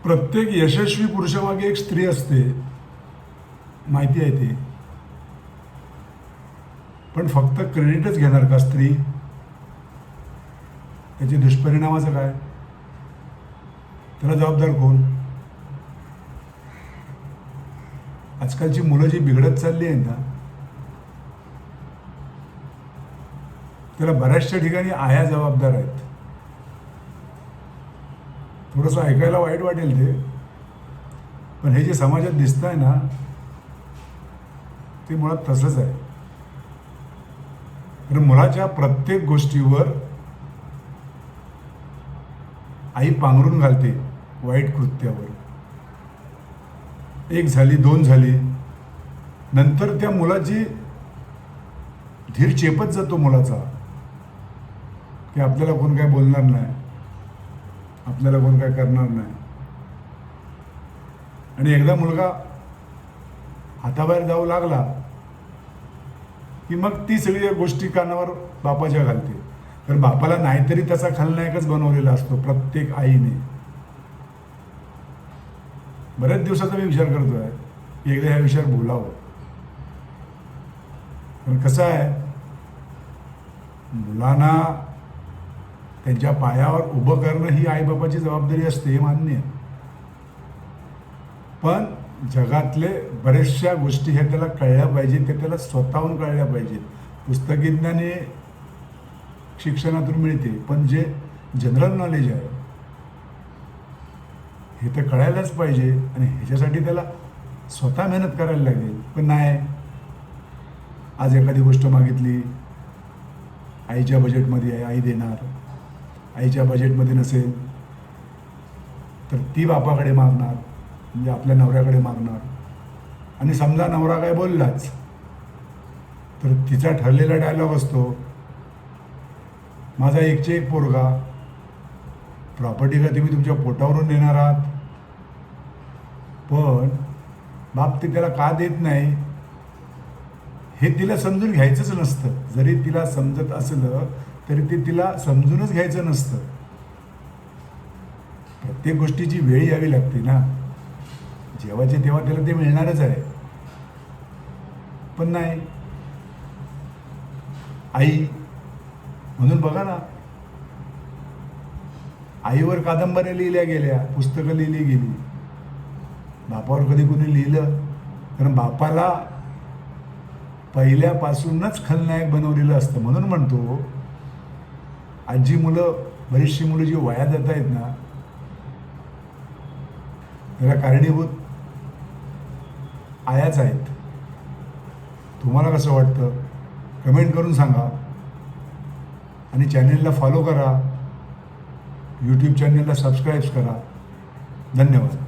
प्रत्येक यशस्वी पुरुषामागे एक स्त्री असते, माहिती आहे ते. पण फक्त क्रेडिटच घेणार का स्त्री? त्याचे दुष्परिणामाचं काय? त्याला जबाबदार कोण? आजकालची मुलं जी बिघडत चालली आहेत ना, त्याला बऱ्याचशा ठिकाणी आया जबाबदार आहेत. थोडंसं ऐकायला वाईट वाटेल ते, पण हे जे समाजात दिसत आहे ना, ते मुळात तसंच आहे. तर मुलाच्या प्रत्येक गोष्टीवर आई पांघरून घालते, वाईट कृत्यावर. एक झाली, दोन झाली, नंतर त्या मुलाची धीर चेपत जातो मुलाचा, की आपल्याला कोण काय बोलणार नाही, आपल्याला कोण काय करणार नाही. आणि एकदा मुलगा हाताबाहेर जाऊ लागला की मग ती सगळी गोष्टी कानावर बापाच्या घालते. तर बापाला नाहीतरी त्याचा खलनायकच बनवलेला असतो प्रत्येक आईने. बऱ्याच दिवसाचा मी विचार करतोय की एकदा ह्या विषयावर बोलावं. पण कसं आहे, मुलांना त्यांच्या पायावर उभं करणं ही आईबापाची जबाबदारी असते, हे मान्य. पण जगातले बऱ्याचशा गोष्टी ह्या त्याला कळल्या पाहिजेत, त्या त्याला स्वतःहून कळल्या पाहिजेत. पुस्तकी ज्ञान हे शिक्षणातून मिळते, पण जे जनरल नॉलेज आहे हे तर कळायलाच पाहिजे. आणि ह्याच्यासाठी त्याला स्वतः मेहनत करायला लागेल. पण नाही, आज एखादी गोष्ट मागितली, आईच्या बजेटमध्ये आहे, आई देणार. आईच्या बजेटमध्ये नसेल तर ती बापाकडे मागणार, म्हणजे आपल्या नवऱ्याकडे मागणार. आणि समजा नवरा काय बोललाच तर तिचा ठरलेला डायलॉग असतो, माझा एकचे एक पोरगा, प्रॉपर्टी का तुम्ही तुमच्या पोटावरून देणार आहात. पण बाप ते त्याला का देत नाही हे तिला समजून घ्यायचंच नसतं. जरी तिला समजत असलं तरी ते तिला समजूनच घ्यायचं नसतं. प्रत्येक गोष्टीची वेळ यावी लागते ना, जेव्हाचे तेव्हा त्याला ते मिळणारच आहे. पण नाही, आई म्हणून बघा ना, आईवर कादंबऱ्या लिहिल्या गेल्या, पुस्तकं लिहिली गेली. बापावर कधी कोणी लिहिलं? कारण बापाला पहिल्यापासूनच खलनायक बनवलेलं असतं. म्हणून म्हणतो, आज जी मुलं, बरीचशी मुलं जी वाया जात आहेत ना, त्याला कारणीभूत आयाच आहेत. तुम्हाला कसं वाटतं? कमेंट करून सांगा. आणि चॅनेलला फॉलो करा, यूट्यूब चॅनेलला सबस्क्राईब करा. धन्यवाद.